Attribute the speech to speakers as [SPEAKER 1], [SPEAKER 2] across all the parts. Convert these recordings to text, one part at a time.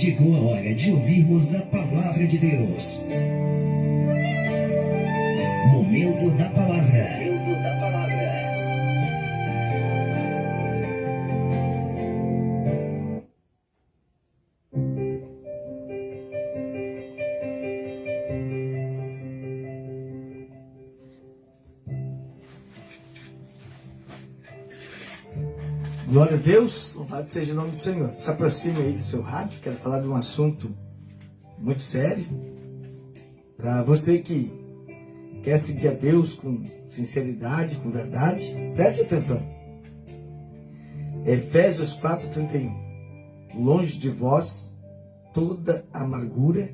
[SPEAKER 1] Chegou a hora de ouvirmos a palavra de Deus. Momento da palavra.
[SPEAKER 2] Glória a Deus, louvado seja o nome do Senhor. Se aproxime aí do seu rádio, quero falar de um assunto muito sério. Para você que quer seguir a Deus com sinceridade, com verdade, preste atenção. Efésios 4:31. Longe de vós toda amargura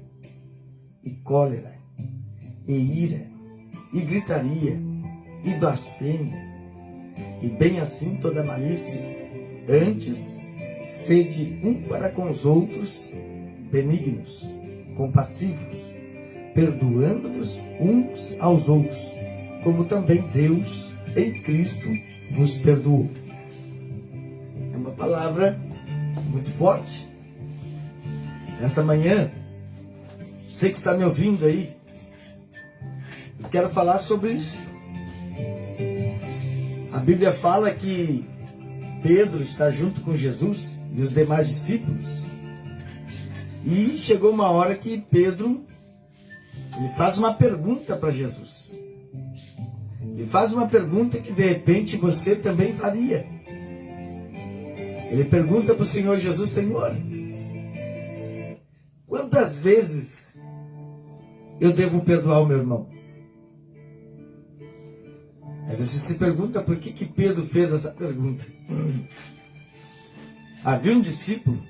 [SPEAKER 2] e cólera, e ira, e gritaria, e blasfêmia, e bem assim toda malícia. Antes, sede um para com os outros benignos, compassivos, perdoando-vos uns aos outros, como também Deus em Cristo vos perdoou. É uma palavra muito forte. Esta manhã, você que está me ouvindo aí, eu quero falar sobre isso. A Bíblia fala que Pedro está junto com Jesus e os demais discípulos. E chegou uma hora que Pedro ele faz uma pergunta para Jesus. Ele faz uma pergunta que de repente você também faria. Ele pergunta para o Senhor Jesus: Senhor, quantas vezes eu devo perdoar o meu irmão? Aí você se pergunta por que Pedro fez essa pergunta. Havia um discípulo,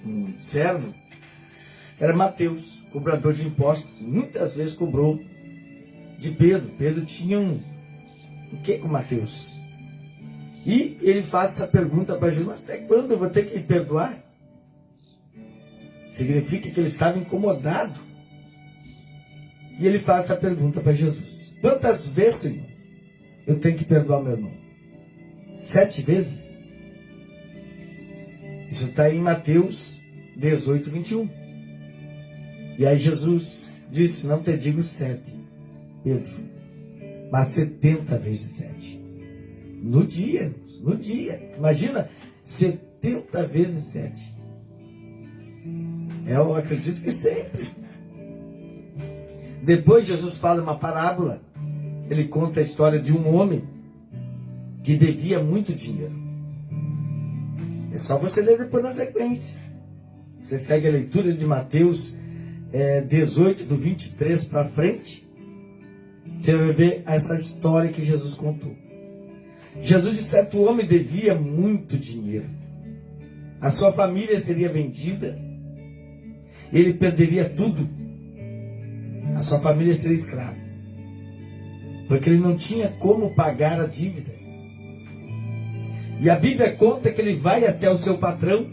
[SPEAKER 2] um servo, que era Mateus, cobrador de impostos. Muitas vezes cobrou de Pedro. Pedro tinha um quê com Mateus? E ele faz essa pergunta para Jesus: mas até quando eu vou ter que perdoar? Significa que ele estava incomodado. E ele faz essa pergunta para Jesus: quantas vezes, Senhor, eu tenho que perdoar meu irmão? 7 vezes? Isso está em Mateus 18:21. E aí Jesus disse: não te digo 7, Pedro, mas 70 vezes 7. No dia. Imagina, 70 vezes 7. Eu acredito que sempre. Depois Jesus fala uma parábola. Ele conta a história de um homem que devia muito dinheiro. É só você ler depois na sequência. Você segue a leitura de Mateus 18, do 23 para frente. Você vai ver essa história que Jesus contou. Jesus, de certo homem, devia muito dinheiro. A sua família seria vendida. Ele perderia tudo. A sua família seria escrava, porque ele não tinha como pagar a dívida. E a Bíblia conta que ele vai até o seu patrão,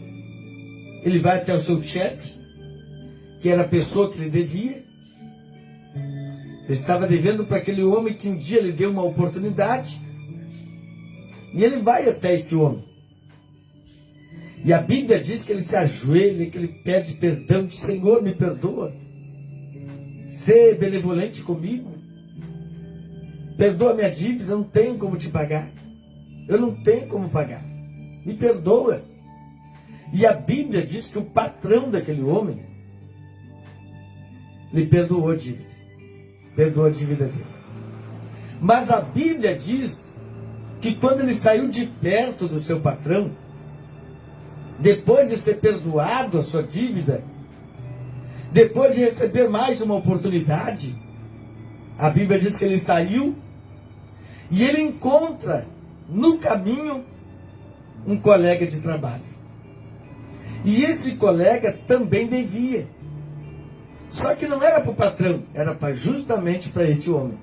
[SPEAKER 2] ele vai até o seu chefe, que era a pessoa que lhe devia. Ele estava devendo para aquele homem que um dia lhe deu uma oportunidade. E ele vai até esse homem. E a Bíblia diz que ele se ajoelha, que ele pede perdão, que Senhor, me perdoa. Ser benevolente comigo. Perdoa minha dívida, eu não tenho como te pagar. Eu não tenho como pagar. Me perdoa. E a Bíblia diz que o patrão daquele homem lhe perdoou a dívida. Perdoou a dívida dele. Mas a Bíblia diz que quando ele saiu de perto do seu patrão, depois de ser perdoado a sua dívida, depois de receber mais uma oportunidade, a Bíblia diz que ele saiu e ele encontra no caminho um colega de trabalho. E esse colega também devia. Só que não era para o patrão, era justamente para este homem.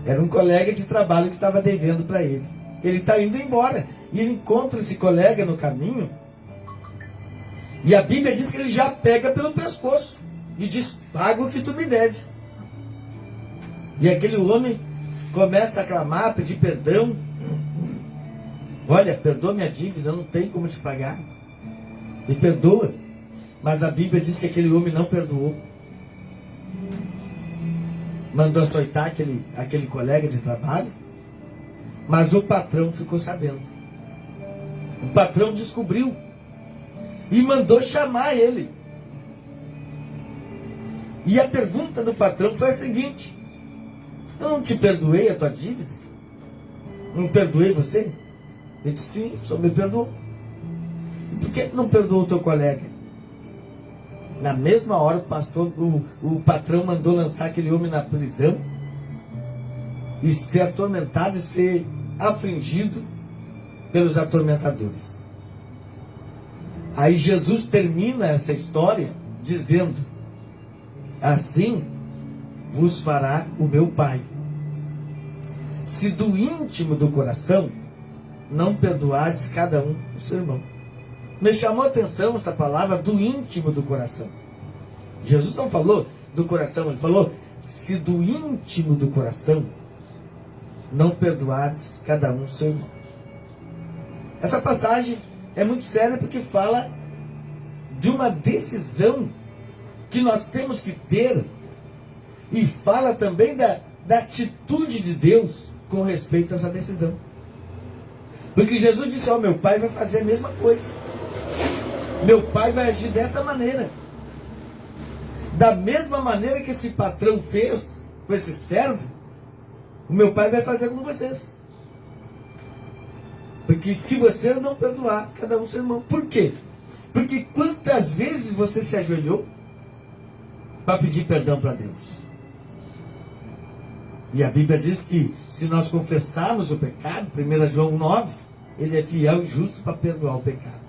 [SPEAKER 2] Era um colega de trabalho que estava devendo para ele. Ele está indo embora e ele encontra esse colega no caminho. E a Bíblia diz que ele já pega pelo pescoço e diz: paga o que tu me deve. E aquele homem começa a clamar, pedir perdão. Olha, perdoa minha dívida, eu não tenho como te pagar. e perdoa. Mas a Bíblia diz que aquele homem não perdoou. Mandou açoitar aquele colega de trabalho. Mas o patrão ficou sabendo. O patrão descobriu e mandou chamar ele. E a pergunta do patrão foi a seguinte: eu não te perdoei a tua dívida? Não perdoei você? Ele disse: sim, só me perdoou. E por que não perdoou o teu colega? Na mesma hora o patrão mandou lançar aquele homem na prisão e ser atormentado e ser afligido pelos atormentadores. Aí Jesus termina essa história dizendo: assim vos fará o meu Pai, se do íntimo do coração não perdoardes cada um o seu irmão. Me chamou a atenção esta palavra, do íntimo do coração. Jesus não falou do coração, ele falou: se do íntimo do coração não perdoardes cada um o seu irmão. Essa passagem é muito séria porque fala de uma decisão que nós temos que ter, e fala também da atitude de Deus com respeito a essa decisão. Porque Jesus disse: ó, meu Pai vai fazer a mesma coisa. Meu Pai vai agir desta maneira. Da mesma maneira que esse patrão fez com esse servo, o meu Pai vai fazer com vocês. Porque se vocês não perdoar cada um seu irmão. Por quê? Porque quantas vezes você se ajoelhou para pedir perdão para Deus? E a Bíblia diz que se nós confessarmos o pecado, 1 João 9, Ele é fiel e justo para perdoar o pecado.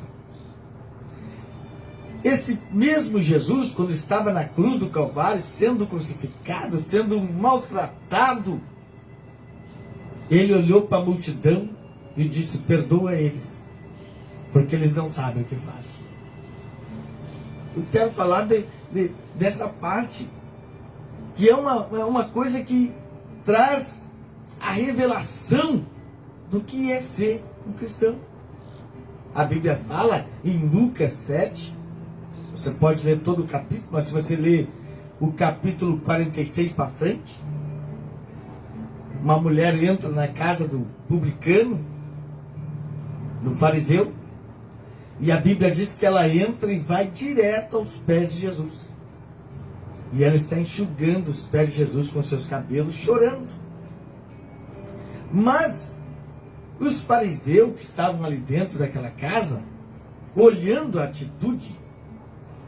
[SPEAKER 2] Esse mesmo Jesus, quando estava na cruz do Calvário, sendo crucificado, sendo maltratado, Ele olhou para a multidão e disse: perdoa eles, porque eles não sabem o que fazem. Eu quero falar dessa parte, que é uma coisa que traz a revelação do que é ser um cristão. A Bíblia fala em Lucas 7, você pode ler todo o capítulo, mas se você ler o capítulo 46 para frente, uma mulher entra na casa do publicano, no fariseu, e a Bíblia diz que ela entra e vai direto aos pés de Jesus. E ela está enxugando os pés de Jesus com seus cabelos, chorando. Mas os fariseus que estavam ali dentro daquela casa, olhando a atitude,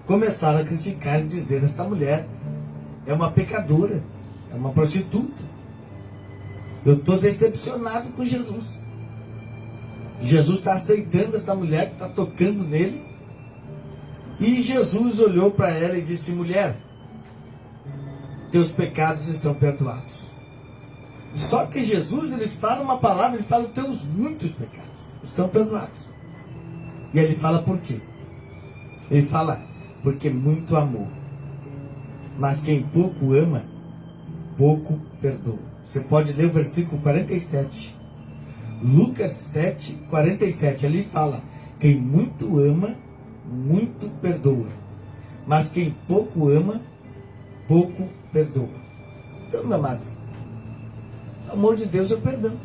[SPEAKER 2] começaram a criticar e dizer: esta mulher é uma pecadora, é uma prostituta. Eu estou decepcionado com Jesus. Jesus está aceitando esta mulher que está tocando nele. E Jesus olhou para ela e disse: mulher, teus pecados estão perdoados. Só que Jesus, ele fala uma palavra, ele fala: teus muitos pecados estão perdoados. E ele fala por quê? Ele fala: porque muito amor. Mas quem pouco ama, pouco perdoa. Você pode ler o versículo 47. Lucas 7, 47. Ali fala: quem muito ama, muito perdoa. Mas quem pouco ama, pouco perdoa. Então, meu amado, o amor de Deus é o perdão.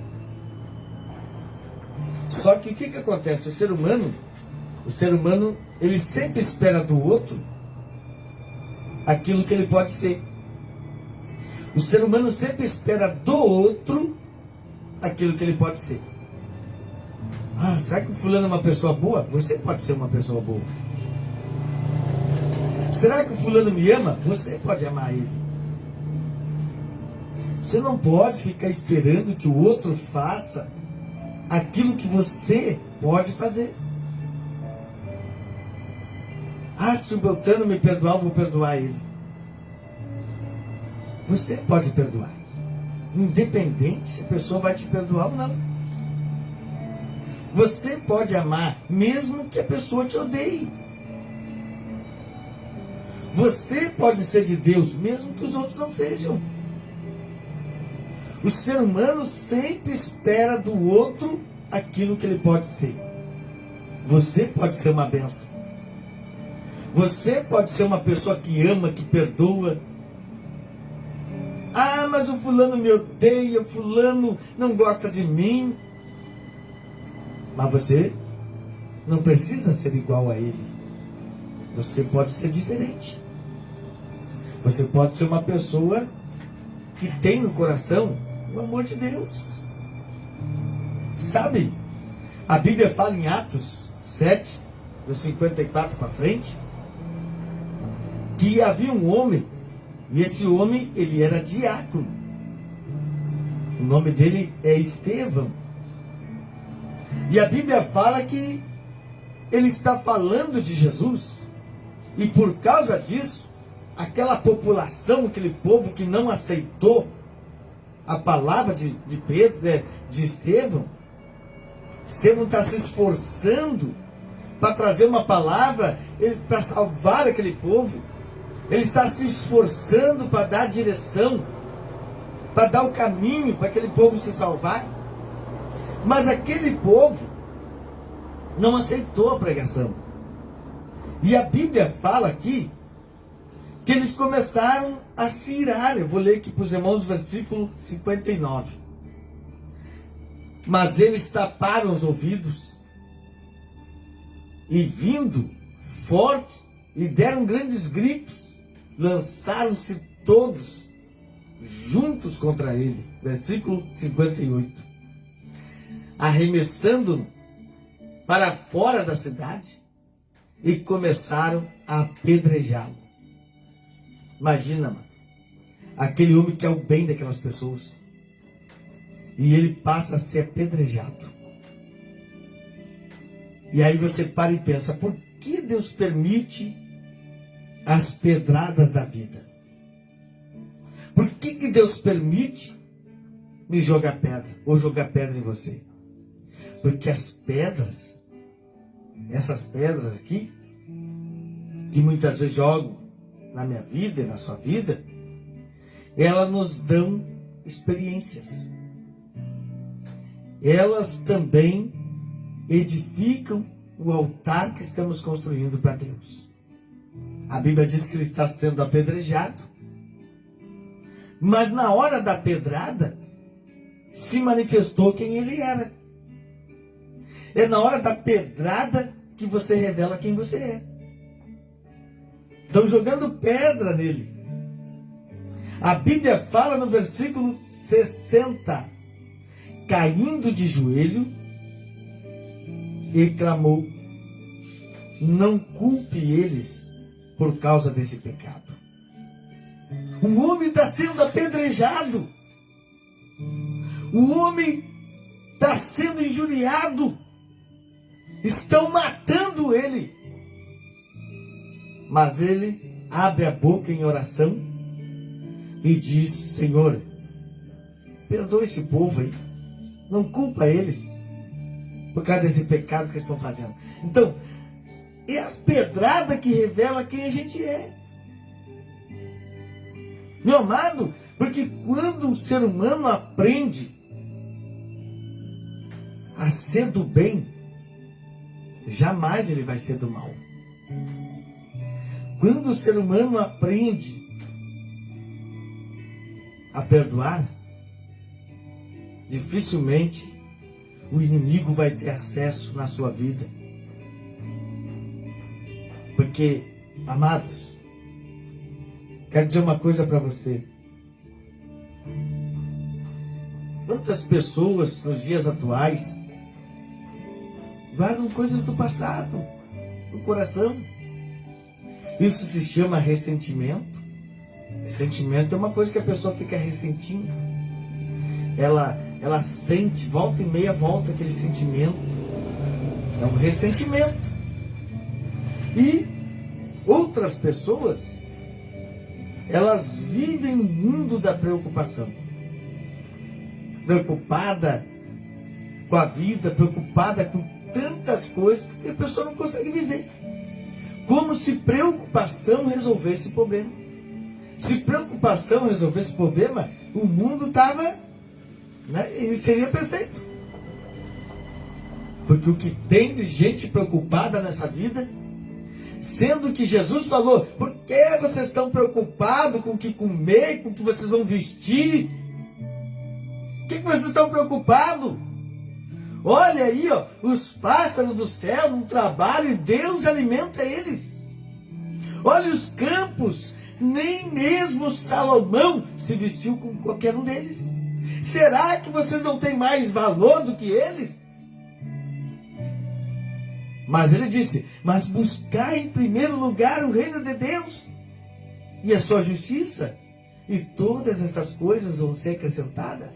[SPEAKER 2] Só que o que acontece? O ser humano, ele sempre espera do outro aquilo que ele pode ser. O ser humano sempre espera do outro aquilo que ele pode ser. Ah, será que o fulano é uma pessoa boa? Você pode ser uma pessoa boa. Será que o fulano me ama? Você pode amar ele. Você não pode ficar esperando que o outro faça aquilo que você pode fazer. Ah, se o Beltrano me perdoar, eu vou perdoar ele. Você pode perdoar, independente se a pessoa vai te perdoar ou não. Você pode amar, mesmo que a pessoa te odeie. Você pode ser de Deus, mesmo que os outros não sejam. O ser humano sempre espera do outro aquilo que ele pode ser. Você pode ser uma bênção. Você pode ser uma pessoa que ama, que perdoa. Ah, mas o fulano me odeia, o fulano não gosta de mim. Mas você não precisa ser igual a ele. Você pode ser diferente. Você pode ser uma pessoa que tem no coração o amor de Deus. Sabe? A Bíblia fala em Atos 7, dos 54 para frente, que havia um homem, e esse homem, ele era diácono. O nome dele é Estevão. E a Bíblia fala que ele está falando de Jesus, e por causa disso, aquela população, aquele povo que não aceitou a palavra de Estevão, Estevão está se esforçando para trazer uma palavra para salvar aquele povo. Ele está se esforçando para dar direção, para dar o caminho para aquele povo se salvar. Mas aquele povo não aceitou a pregação. E a Bíblia fala aqui que eles começaram a se irar. Eu vou ler aqui para os irmãos o versículo 59. Mas eles taparam os ouvidos e vindo forte e deram grandes gritos, lançaram-se todos juntos contra ele. Versículo 58. Arremessando-no para fora da cidade e começaram a apedrejá-lo. Imagina, mano, aquele homem que é o bem daquelas pessoas, e ele passa a ser apedrejado. E aí você para e pensa, por que Deus permite as pedradas da vida? Por que Deus permite me jogar pedra, ou jogar pedra em você? Porque as pedras, essas pedras aqui, que muitas vezes jogam na minha vida e na sua vida, elas nos dão experiências. Elas também edificam o altar que estamos construindo para Deus. A Bíblia diz que ele está sendo apedrejado, mas na hora da pedrada se manifestou quem ele era. É na hora da pedrada que você revela quem você é. Estão jogando pedra nele. A Bíblia fala no versículo 60, caindo de joelho, e clamou: não culpe eles por causa desse pecado. O homem está sendo apedrejado. O homem está sendo injuriado. Estão matando ele. Mas ele abre a boca em oração e diz: Senhor, perdoa esse povo aí. Não culpa eles por causa desse pecado que estão fazendo. Então, é a pedrada que revela quem a gente é. Meu amado, porque quando o ser humano aprende a ser do bem, jamais ele vai ser do mal. Quando o ser humano aprende a perdoar, dificilmente o inimigo vai ter acesso na sua vida. Porque, amados, quero dizer uma coisa para você. Quantas pessoas nos dias atuais guardam coisas do passado no coração? Isso se chama ressentimento. Ressentimento é uma coisa que a pessoa fica ressentindo. Ela sente, volta e meia volta aquele sentimento. É um ressentimento. E outras pessoas, elas vivem no mundo da preocupação. Preocupada com a vida, preocupada com tantas coisas que a pessoa não consegue viver. Como se preocupação resolvesse o problema. Se preocupação resolvesse o problema, o mundo estava, ele seria perfeito. Porque o que tem de gente preocupada nessa vida Sendo que Jesus falou: por que vocês estão preocupados com o que comer, com o que vocês vão vestir? O que vocês estão preocupados? Olha aí, ó, os pássaros do céu não trabalham e Deus alimenta eles. Olha os campos, nem mesmo Salomão se vestiu com qualquer um deles. Será que vocês não têm mais valor do que eles? Mas ele disse: mas buscar em primeiro lugar o reino de Deus e a sua justiça, e todas essas coisas vão ser acrescentadas.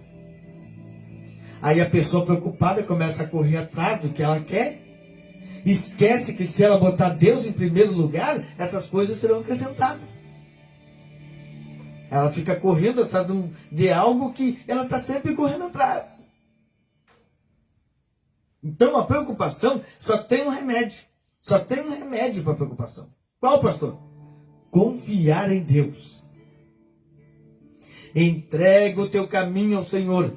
[SPEAKER 2] Aí a pessoa preocupada começa a correr atrás do que ela quer, esquece que se ela botar Deus em primeiro lugar, essas coisas serão acrescentadas. Ela fica correndo atrás de algo que ela está sempre correndo atrás. Então a preocupação só tem um remédio. Só tem um remédio para a preocupação. Qual, pastor? Confiar em Deus. Entrega o teu caminho ao Senhor.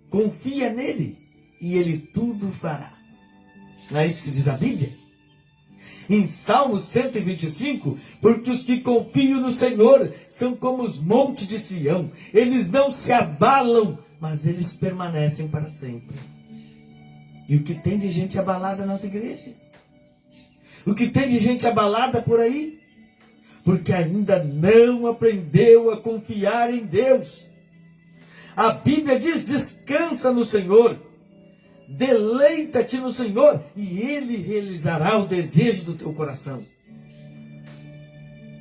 [SPEAKER 2] Confia nele e ele tudo fará. Não é isso que diz a Bíblia? Em Salmo 125, porque os que confiam no Senhor são como os montes de Sião. Eles não se abalam, mas eles permanecem para sempre. E o que tem de gente abalada nas igrejas? O que tem de gente abalada por aí? Porque ainda não aprendeu a confiar em Deus. A Bíblia diz: descansa no Senhor, deleita-te no Senhor, e Ele realizará o desejo do teu coração.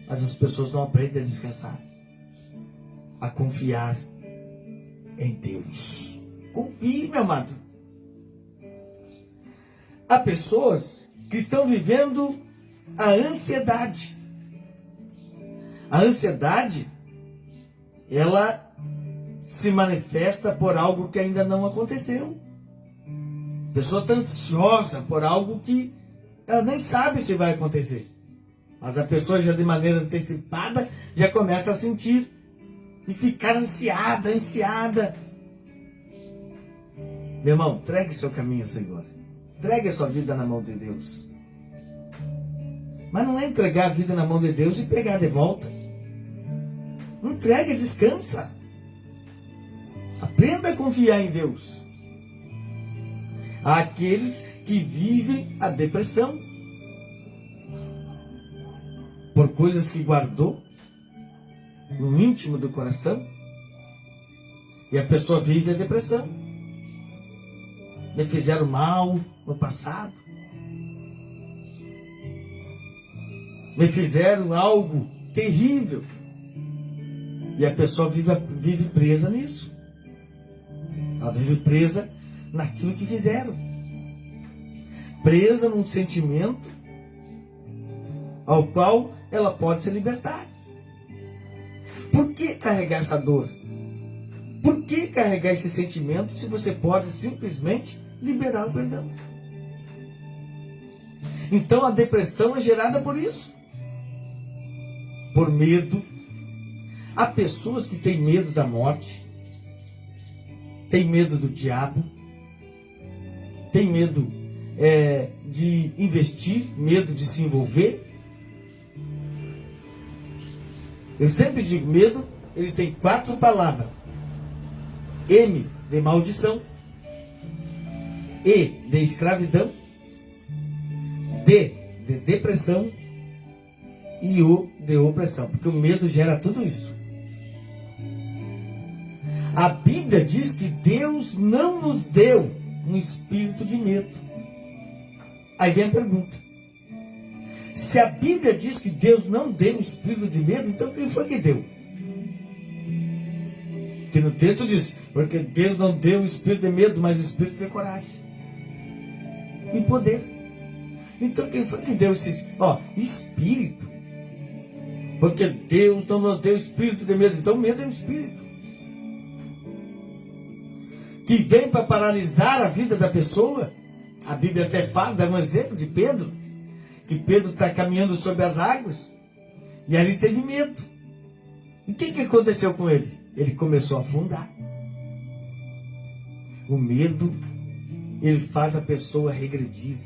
[SPEAKER 2] Mas as pessoas não aprendem a descansar, a confiar em Deus. Confie, meu amado. Há pessoas que estão vivendo a ansiedade. A ansiedade, ela se manifesta por algo que ainda não aconteceu. A pessoa está ansiosa por algo que ela nem sabe se vai acontecer. Mas a pessoa já de maneira antecipada já começa a sentir e ficar ansiada. Meu irmão, entregue seu caminho ao Senhor. Entregue a sua vida na mão de Deus. Mas não é entregar a vida na mão de Deus e pegar de volta. Entregue, descansa. Aprenda a confiar em Deus. Há aqueles que vivem a depressão por coisas que guardou no íntimo do coração. E a pessoa vive a depressão. Me fizeram mal no passado. Me fizeram algo terrível. E a pessoa vive presa nisso. Ela vive presa naquilo que fizeram. Presa num sentimento ao qual ela pode se libertar. Por que carregar essa dor? Por que carregar esse sentimento se você pode simplesmente liberar o perdão? Então a depressão é gerada por isso. Por medo. Há pessoas que têm medo da morte. Têm medo do diabo. Têm medo de investir. Medo de se envolver. Eu sempre digo, medo, ele tem 4 palavras. M de maldição, E de escravidão, D de depressão e O de opressão, porque o medo gera tudo isso. A Bíblia diz que Deus não nos deu um espírito de medo. Aí vem a pergunta: se a Bíblia diz que Deus não deu um espírito de medo, então quem foi que deu? Que no texto diz: porque Deus não deu o espírito de medo, mas o espírito de coragem e poder. Então quem foi que deu esse espírito? Porque Deus não nos deu espírito de medo. Então medo é um espírito que vem para paralisar a vida da pessoa. A Bíblia até fala, dá um exemplo de Pedro, que Pedro está caminhando sobre as águas e ali teve medo. E o que aconteceu com ele? Ele começou a afundar. O medo, ele faz a pessoa regredir.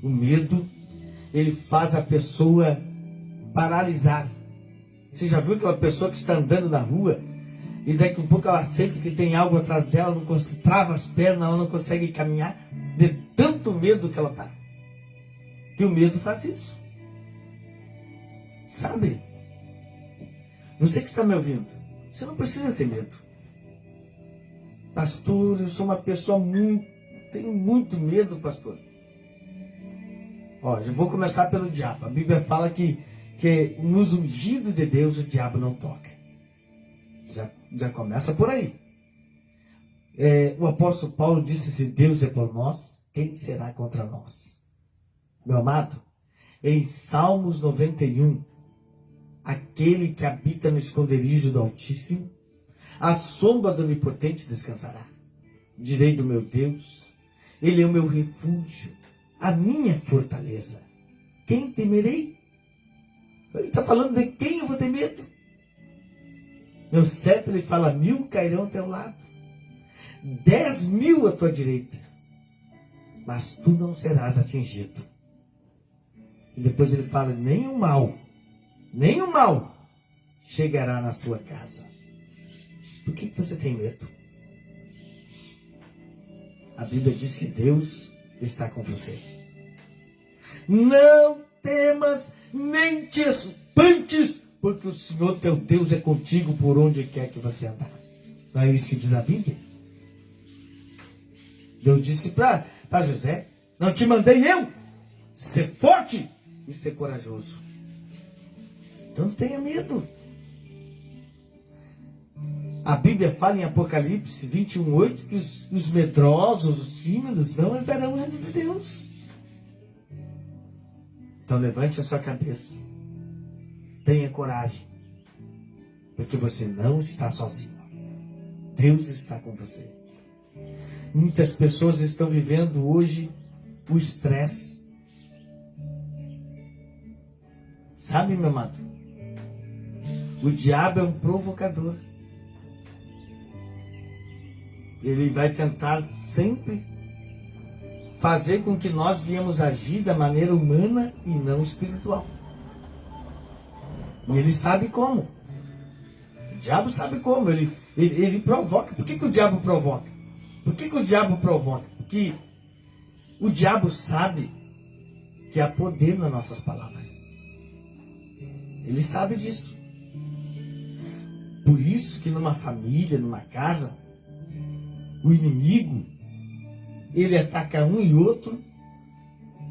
[SPEAKER 2] O medo, ele faz a pessoa paralisar. Você já viu aquela pessoa que está andando na rua e daqui a um pouco ela sente que tem algo atrás dela, não consegue, trava as pernas, ela não consegue caminhar de tanto medo que ela está. Que o medo faz isso. Sabe? Você que está me ouvindo, você não precisa ter medo. Pastor, eu sou uma pessoa tenho muito medo, pastor. Já vou começar pelo diabo. A Bíblia fala que nos ungidos de Deus o diabo não toca. Já começa por aí. O apóstolo Paulo disse: se Deus é por nós, quem será contra nós? Meu amado, em Salmos 91, aquele que habita no esconderijo do Altíssimo, à sombra do Onipotente descansará. Direi do meu Deus, Ele é o meu refúgio, a minha fortaleza. Quem temerei? Ele está falando de quem eu vou ter medo. Meu cetro, ele fala: 1000 cairão ao teu lado, 10.000 à tua direita, mas tu não serás atingido. E depois ele fala: nem o mal chegará na sua casa. Por que você tem medo? A Bíblia diz que Deus está com você. Não temas, nem te espantes, porque o Senhor teu Deus é contigo por onde quer que você andar. Não é isso que diz a Bíblia? Deus disse para José: não te mandei eu ser forte e ser corajoso. Então não tenha medo. A Bíblia fala em Apocalipse 21:8 que os medrosos, os tímidos, não herdarão o reino de Deus. Então levante a sua cabeça. Tenha coragem. Porque você não está sozinho. Deus está com você. Muitas pessoas estão vivendo hoje o estresse. Sabe, meu amado? O diabo é um provocador. Ele vai tentar sempre fazer com que nós viemos agir da maneira humana e não espiritual. E ele sabe como. O diabo sabe como. Ele provoca. Por que o diabo provoca? Por que o diabo provoca? Porque o diabo sabe que há poder nas nossas palavras. Ele sabe disso. Por isso que numa família, numa casa, o inimigo, ele ataca um e outro.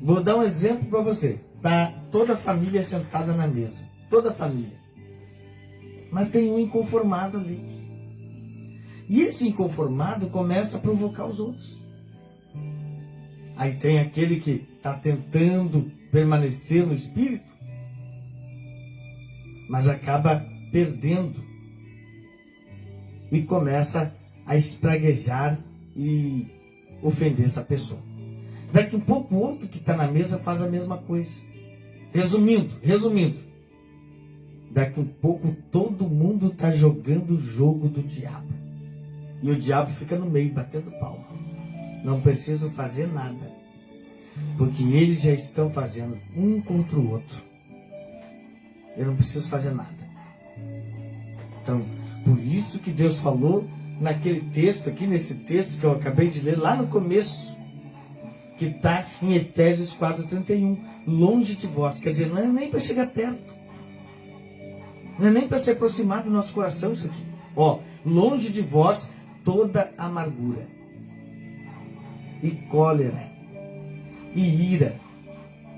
[SPEAKER 2] Vou dar um exemplo para você. Está toda a família sentada na mesa. Toda a família. Mas tem um inconformado ali. E esse inconformado começa a provocar os outros. Aí tem aquele que está tentando permanecer no espírito, mas acaba perdendo. E começa a espraguejar e ofender essa pessoa. Daqui a pouco o outro que está na mesa faz a mesma coisa. Resumindo. Daqui a pouco todo mundo está jogando o jogo do diabo. E o diabo fica no meio, batendo palma. Não precisa fazer nada. Porque eles já estão fazendo um contra o outro. Eu não preciso fazer nada. Então, por isso que Deus falou naquele texto aqui, nesse texto que eu acabei de ler lá no começo, que está em Efésios 4:31, longe de vós. Quer dizer, não é nem para chegar perto. Não é nem para se aproximar do nosso coração isso aqui. Longe de vós toda amargura, e cólera, e ira,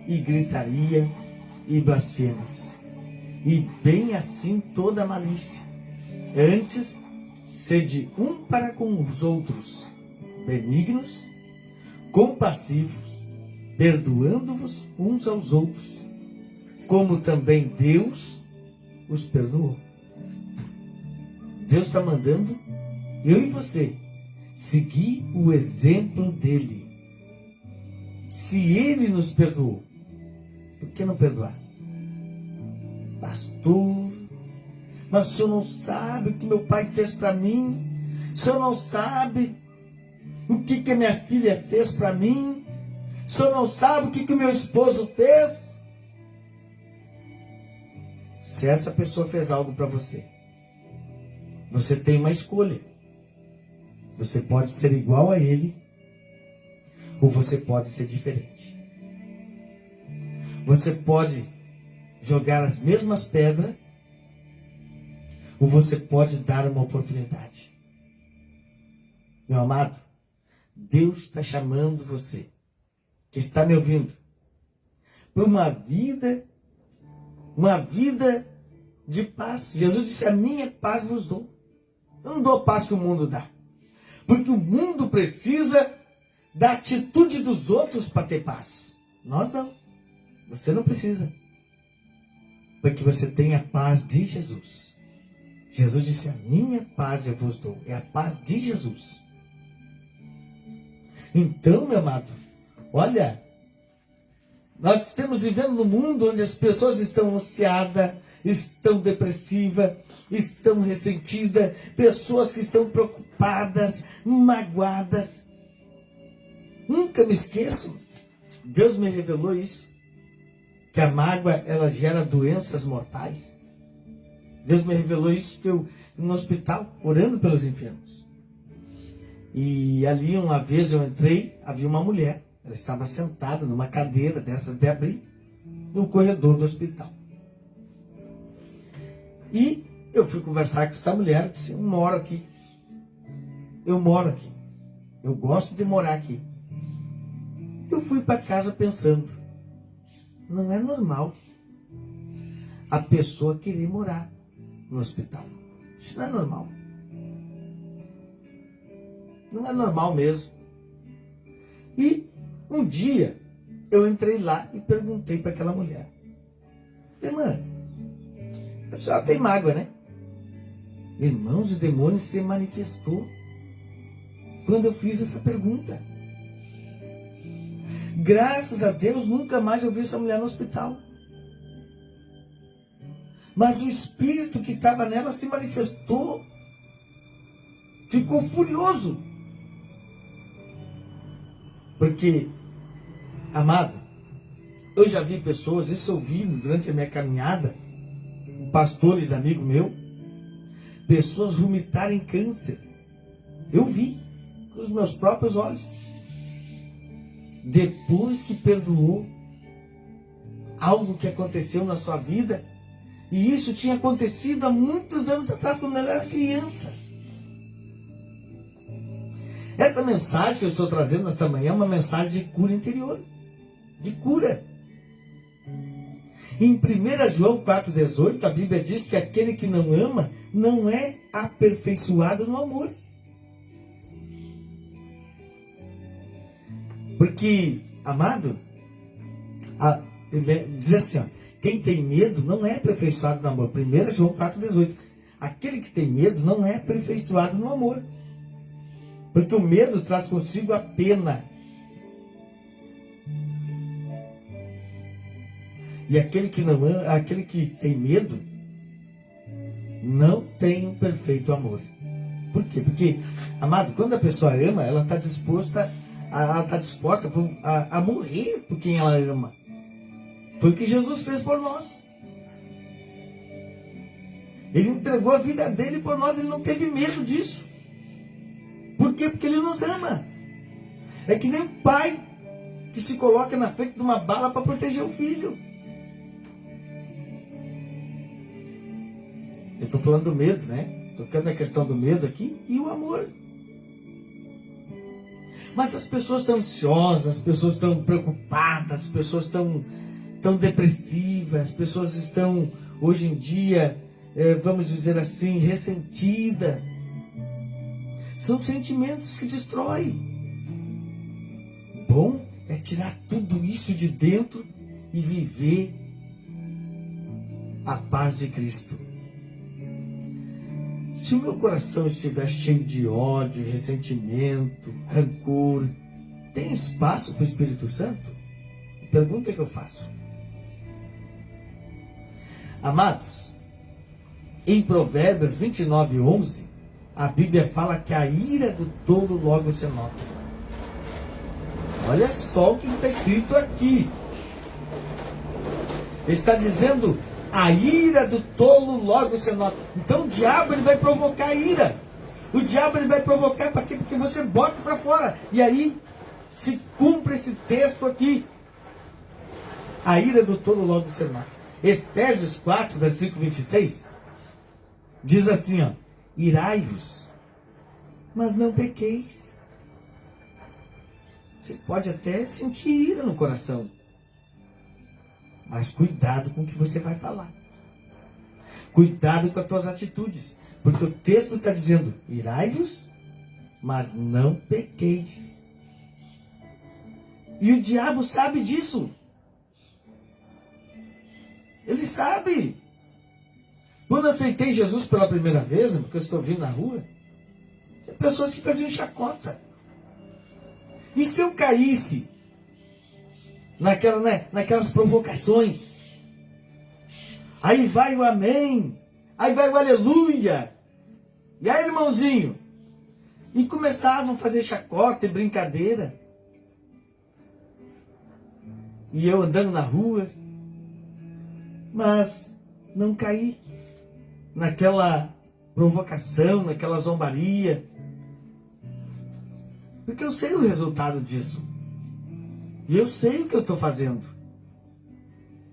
[SPEAKER 2] e gritaria, e blasfêmias, e bem assim toda malícia. Antes, sede um para com os outros, benignos, compassivos, perdoando-vos uns aos outros, como também Deus os perdoou. Deus está mandando eu e você seguir o exemplo dele. Se ele nos perdoou, por que não perdoar? Pastor, mas o senhor não sabe o que meu pai fez para mim? O senhor não sabe o que a minha filha fez para mim? O senhor não sabe o que o meu esposo fez? se essa pessoa fez algo para você, você tem uma escolha. Você pode ser igual a ele, ou você pode ser diferente. Você pode jogar as mesmas pedras, ou você pode dar uma oportunidade. Meu amado, Deus está chamando você, que está me ouvindo, para uma vida de paz. Jesus disse: a minha paz vos dou. Eu não dou a paz que o mundo dá. Porque o mundo precisa da atitude dos outros para ter paz. Nós não. Você não precisa. Porque você tem a paz de Jesus. Jesus disse: a minha paz eu vos dou. É a paz de Jesus. Então, meu amado, olha, nós estamos vivendo num mundo onde as pessoas estão ansiadas, estão depressivas, estão ressentidas, pessoas que estão preocupadas, magoadas. Nunca me esqueço, Deus me revelou isso, que a mágoa, ela gera doenças mortais. Deus me revelou isso que eu, no hospital, orando pelos enfermos. E ali uma vez eu entrei, havia uma mulher, ela estava sentada numa cadeira dessas de abrir, no corredor do hospital. E eu fui conversar com essa mulher, disse: eu moro aqui. Eu gosto de morar aqui. Eu fui para casa pensando, não é normal a pessoa querer morar no hospital. Isso não é normal. Não é normal mesmo. E um dia eu entrei lá e perguntei para aquela mulher: irmã, a senhora tem mágoa, né? Irmãos, o demônio se manifestou quando eu fiz essa pergunta. Graças a Deus, nunca mais eu vi essa mulher no hospital. Mas o espírito que estava nela se manifestou. Ficou furioso. Porque, amado, eu já vi pessoas, isso eu vi durante a minha caminhada, pastores, amigo meu, pessoas vomitarem câncer. Eu vi com os meus próprios olhos. Depois que perdoou algo que aconteceu na sua vida, e isso tinha acontecido há muitos anos atrás, quando ela era criança. Esta mensagem que eu estou trazendo nesta manhã é uma mensagem de cura interior. De cura. Em 1 João 4,18, a Bíblia diz que aquele que não ama não é aperfeiçoado no amor. Porque, amado, diz assim, ó, quem tem medo não é aperfeiçoado no amor. 1 João 4,18. Aquele que tem medo não é aperfeiçoado no amor. Porque o medo traz consigo a pena. E aquele que não ama, aquele que tem medo, não tem um perfeito amor. Por quê? Porque, amado, quando a pessoa ama, ela está disposta a morrer por quem ela ama. Foi o que Jesus fez por nós. Ele entregou a vida dele por nós, ele não teve medo disso. Por quê? Porque ele nos ama. É que nem um pai que se coloca na frente de uma bala para proteger o filho. Eu estou falando do medo, né? Tocando na questão do medo aqui e o amor. Mas as pessoas estão ansiosas, as pessoas estão preocupadas, as pessoas estão depressivas, as pessoas estão, hoje em dia, vamos dizer assim, ressentidas. São sentimentos que destroem. Bom é tirar tudo isso de dentro e viver a paz de Cristo. Se o meu coração estiver cheio de ódio, ressentimento, rancor, tem espaço para o Espírito Santo? Pergunta que eu faço. Amados, em Provérbios 29:11, a Bíblia fala que a ira do tolo logo se nota. Olha só o que está escrito aqui. Está dizendo A ira do tolo logo se nota. Então o diabo ele vai provocar a ira. O diabo ele vai provocar para quê? Porque você bota para fora. E aí se cumpre esse texto aqui. A ira do tolo logo se nota. Efésios 4, versículo 26. Diz assim, ó. Irai-vos, mas não pequeis. Você pode até sentir ira no coração. Mas cuidado com o que você vai falar. Cuidado com as tuas atitudes. Porque o texto está dizendo, irai-vos, mas não pequeis. E o diabo sabe disso. Ele sabe. Quando eu aceitei Jesus pela primeira vez, porque eu estou vindo na rua, tinha pessoas que faziam chacota. E se eu caísse naquelas provocações? Aí vai o amém, aí vai o aleluia. E aí, irmãozinho? E começavam a fazer chacota e brincadeira. E eu andando na rua, mas não caí naquela provocação, naquela zombaria. Porque eu sei o resultado disso. E eu sei o que eu estou fazendo.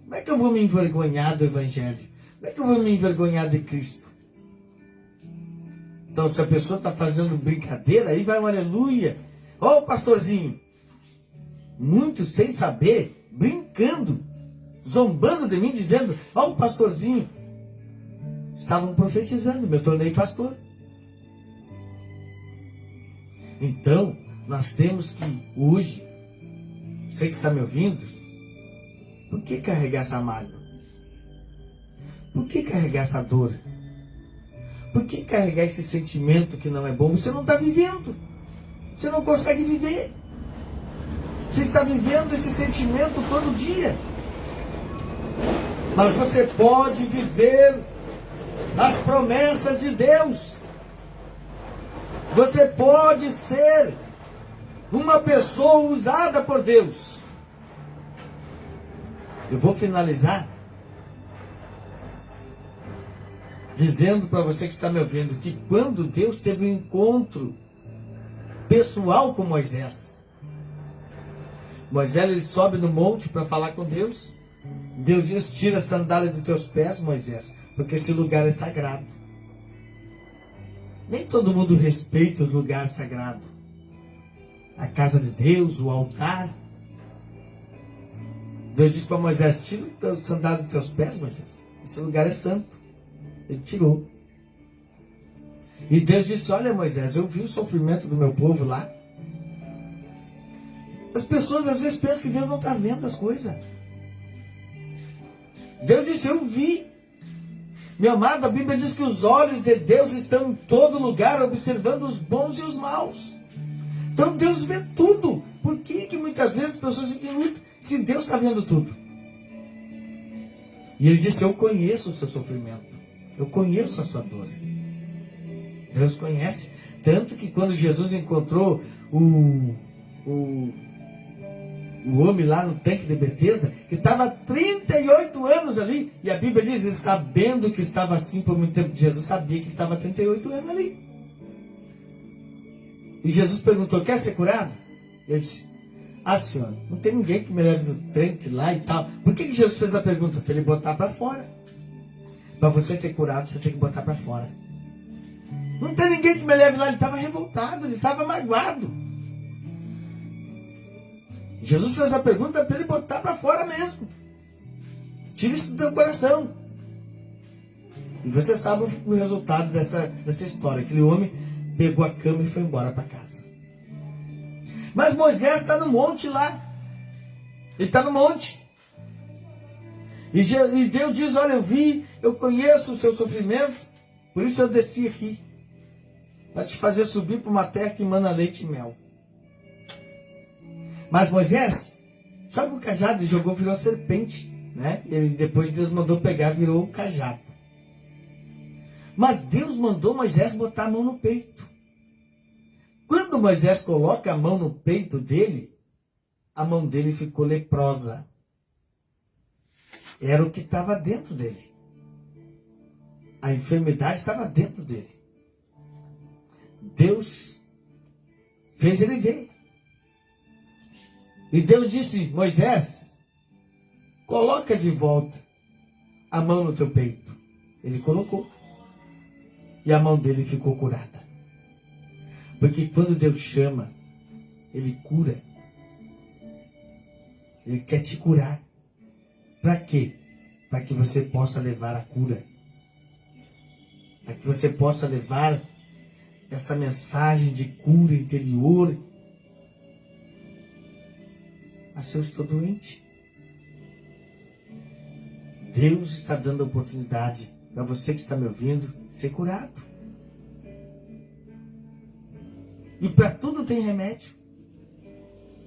[SPEAKER 2] Como é que eu vou me envergonhar do Evangelho? Como é que eu vou me envergonhar de Cristo? Então, se a pessoa está fazendo brincadeira, aí vai um aleluia. Ó, o pastorzinho. Muitos sem saber, brincando, zombando de mim, dizendo, ó, o pastorzinho. Estavam profetizando, me tornei pastor. Então, nós temos que, hoje, você que está me ouvindo, por que carregar essa mágoa? Por que carregar essa dor? Por que carregar esse sentimento que não é bom? Você não está vivendo. Você não consegue viver. Você está vivendo esse sentimento todo dia. Mas você pode viver as promessas de Deus. Você pode ser uma pessoa usada por Deus. Eu vou finalizar dizendo para você que está me ouvindo que quando Deus teve um encontro pessoal com Moisés, Moisés ele sobe no monte para falar com Deus. Deus diz, tira a sandália dos teus pés, Moisés, porque esse lugar é sagrado. Nem todo mundo respeita os lugares sagrados. A casa de Deus, o altar. Deus disse para Moisés, tira a sandália dos teus pés, Moisés. Esse lugar é santo. Ele tirou. E Deus disse, olha Moisés, eu vi o sofrimento do meu povo lá. As pessoas às vezes pensam que Deus não está vendo as coisas. Deus disse, eu vi. Meu amado, a Bíblia diz que os olhos de Deus estão em todo lugar, observando os bons e os maus. Então Deus vê tudo. Por que muitas vezes as pessoas ficam luto se Deus está vendo tudo? E ele disse, eu conheço o seu sofrimento. Eu conheço a sua dor. Deus conhece. Tanto que quando Jesus encontrou o homem lá no tanque de Betesda, que estava há 38 anos ali, e a Bíblia diz, sabendo que estava assim por muito tempo, Jesus sabia que ele estava há 38 anos ali. E Jesus perguntou, quer ser curado? Ele disse, senhor, não tem ninguém que me leve no tanque lá e tal. Por que Jesus fez a pergunta? Para ele botar para fora. Para você ser curado, você tem que botar para fora. Não tem ninguém que me leve lá. Ele estava revoltado, ele estava magoado. Jesus fez a pergunta para ele botar para fora mesmo. Tira isso do teu coração. E você sabe o resultado dessa história. Aquele homem pegou a cama e foi embora para casa. Mas Moisés está no monte lá. Ele está no monte. E Deus diz, olha, eu conheço o seu sofrimento, por isso eu desci aqui. Para te fazer subir para uma terra que emana leite e mel. Mas Moisés, joga o cajado, ele jogou, virou serpente. Né? E depois Deus mandou pegar, virou o cajado. Mas Deus mandou Moisés botar a mão no peito. Quando Moisés coloca a mão no peito dele, a mão dele ficou leprosa. Era o que estava dentro dele. A enfermidade estava dentro dele. Deus fez ele ver. E Deus disse: Moisés, coloca de volta a mão no teu peito. Ele colocou. E a mão dele ficou curada. Porque quando Deus chama, Ele cura. Ele quer te curar. Para quê? Para que você possa levar a cura. Para que você possa levar esta mensagem de cura interior. Mas eu estou doente. Deus está dando a oportunidade para você que está me ouvindo ser curado. E para tudo tem remédio.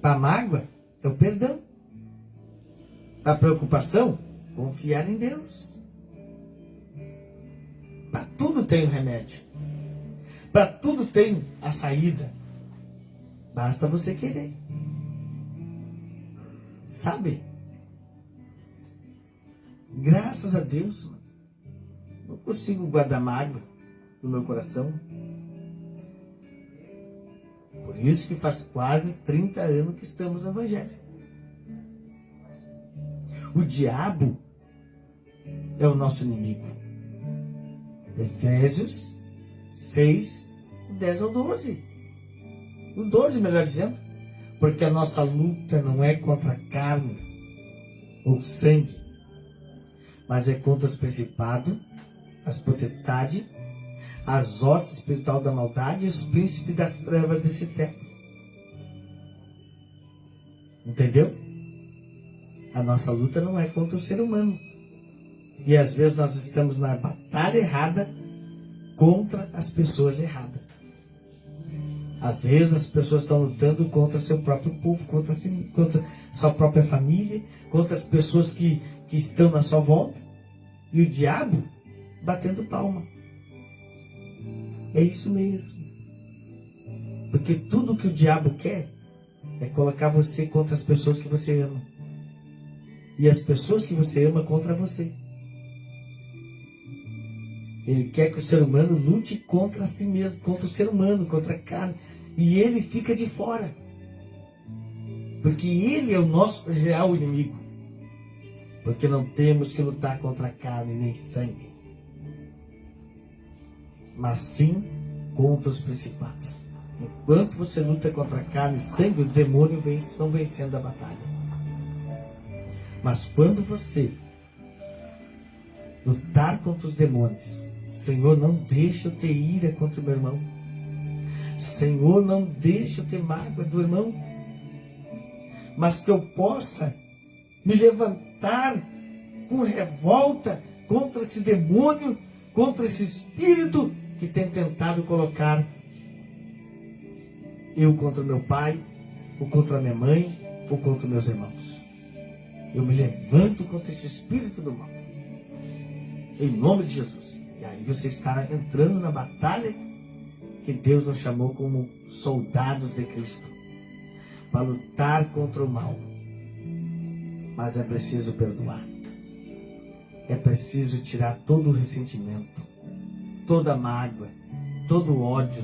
[SPEAKER 2] Para a mágoa é o perdão. Para a preocupação, confiar em Deus. Para tudo tem um remédio. Para tudo tem a saída. Basta você querer. Sabe? Graças a Deus, mano. Não consigo guardar mágoa no meu coração. Por isso que faz quase 30 anos que estamos no Evangelho. O diabo é o nosso inimigo. Efésios 6, 10 ao 12. O 12, melhor dizendo. Porque a nossa luta não é contra a carne ou sangue, mas é contra os principados, as potestades, as hostes espiritual da maldade e os príncipes das trevas deste século. Entendeu? A nossa luta não é contra o ser humano. E às vezes nós estamos na batalha errada contra as pessoas erradas. Às vezes as pessoas estão lutando contra seu próprio povo, contra sua própria família, contra as pessoas que estão na sua volta. E o diabo batendo palma. É isso mesmo. Porque tudo que o diabo quer é colocar você contra as pessoas que você ama. E as pessoas que você ama contra você. Ele quer que o ser humano lute contra si mesmo, contra o ser humano, contra a carne. E ele fica de fora. Porque ele é o nosso real inimigo. Porque não temos que lutar contra a carne nem sangue, mas sim contra os principados. Enquanto você luta contra a carne e sangue, os demônios vão vencendo a batalha. Mas quando você lutar contra os demônios, Senhor, não deixa eu ter ira contra o meu irmão. Senhor, não deixa eu ter mágoa do irmão. Mas que eu possa me levantar com revolta contra esse demônio, contra esse espírito que tem tentado colocar eu contra meu pai, ou contra minha mãe, ou contra meus irmãos. Eu me levanto contra esse espírito do mal. Em nome de Jesus. E aí você está entrando na batalha que Deus nos chamou como soldados de Cristo. Para lutar contra o mal. Mas é preciso perdoar. É preciso tirar todo o ressentimento, toda a mágoa, todo o ódio,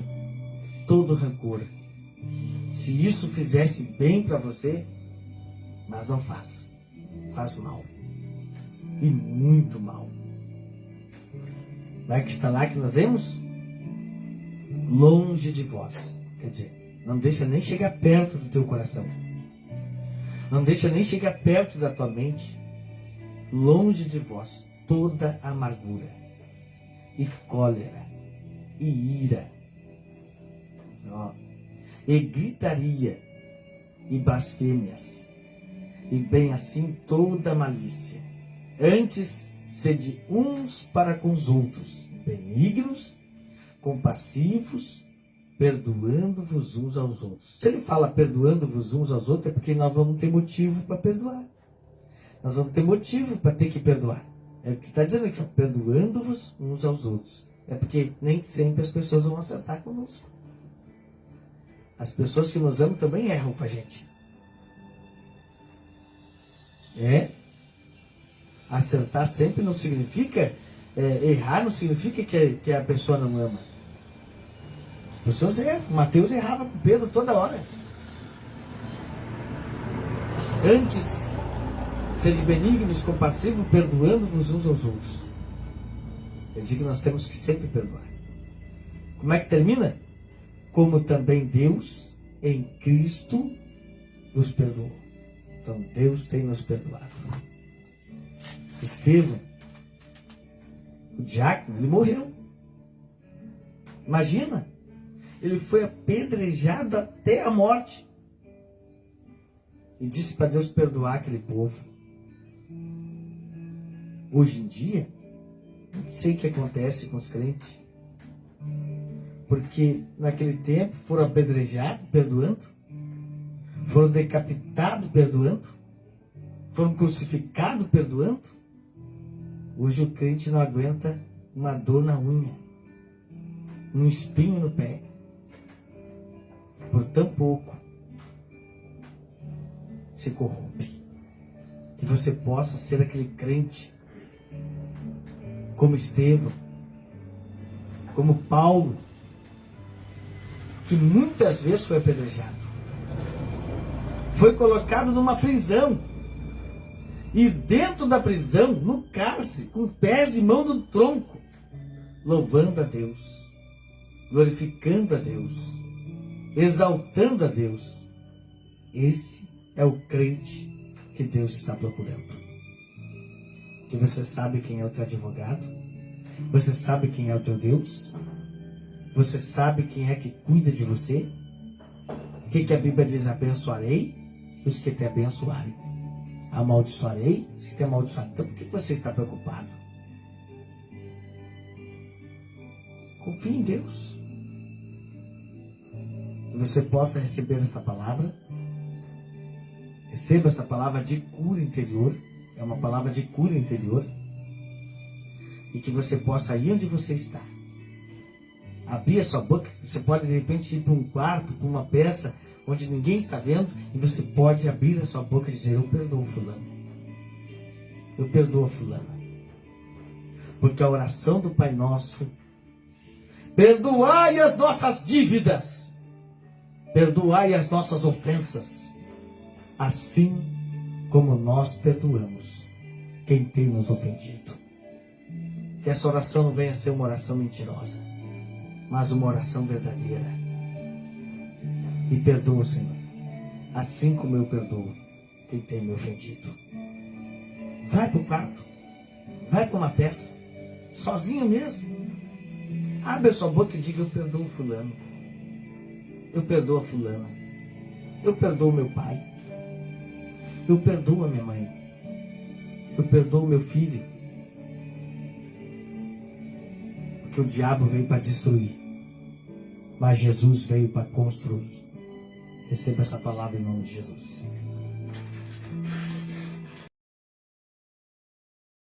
[SPEAKER 2] todo o rancor. Se isso fizesse bem para você, mas não faz. Faz mal. E muito mal. Não é que está lá que nós lemos? Longe de vós. Quer dizer, não deixa nem chegar perto do teu coração. Não deixa nem chegar perto da tua mente. Longe de vós toda amargura e cólera e ira, e gritaria e blasfêmias, e bem assim toda malícia. Antes, sede uns para com os outros, benignos, compassivos, perdoando-vos uns aos outros. Se ele fala perdoando-vos uns aos outros, é porque nós vamos ter motivo para perdoar. Nós vamos ter motivo para ter que perdoar. É o que está dizendo aqui, perdoando-vos uns aos outros. É porque nem sempre as pessoas vão acertar conosco. As pessoas que nos amam também erram com a gente. Acertar sempre não significa, errar não significa que a pessoa não ama. As pessoas erram. Mateus errava com Pedro toda hora. Antes, sede benignos, compassivos, perdoando-vos uns aos outros. Eu digo que nós temos que sempre perdoar. Como é que termina? Como também Deus em Cristo nos perdoou. Então Deus tem nos perdoado. Estevão, o diácono, ele morreu. Imagina, ele foi apedrejado até a morte. E disse para Deus perdoar aquele povo. Hoje em dia, não sei o que acontece com os crentes. Porque naquele tempo foram apedrejados perdoando. Foram decapitados perdoando. Foram crucificados perdoando. Hoje o crente não aguenta uma dor na unha. Um espinho no pé. Por tão pouco se corrompe. Que você possa ser aquele crente como Estevão, como Paulo, que muitas vezes foi apedrejado, foi colocado numa prisão, e dentro da prisão, no cárcere, com pés e mãos no tronco, louvando a Deus, glorificando a Deus, exaltando a Deus. Esse é o crente que Deus está procurando. Que você sabe quem é o teu advogado? Você sabe quem é o teu Deus? Você sabe quem é que cuida de você? O que a Bíblia diz? Abençoarei os que te abençoarem. Amaldiçoarei os que te amaldiçoarem. Então por que você está preocupado? Confie em Deus. Que você possa receber esta palavra. Receba esta palavra de cura interior. É uma palavra de cura interior. E que você possa ir onde você está. Abrir a sua boca. Você pode de repente ir para um quarto, para uma peça onde ninguém está vendo. E você pode abrir a sua boca e dizer: eu perdoo fulano. Eu perdoo a fulana. Porque a oração do Pai Nosso: perdoai as nossas dívidas. Perdoai as nossas ofensas. Assim como nós perdoamos quem tem nos ofendido. Que essa oração não venha a ser uma oração mentirosa, mas uma oração verdadeira. E perdoa, Senhor, assim como eu perdoo quem tem me ofendido. Vai para o quarto, vai para uma peça, sozinho mesmo. Abre a sua boca e diga: eu perdoo o fulano, eu perdoo a fulana, eu perdoo meu pai, eu perdoo a minha mãe, eu perdoo meu filho. Porque o diabo veio para destruir, mas Jesus veio para construir. Receba essa palavra em nome de Jesus.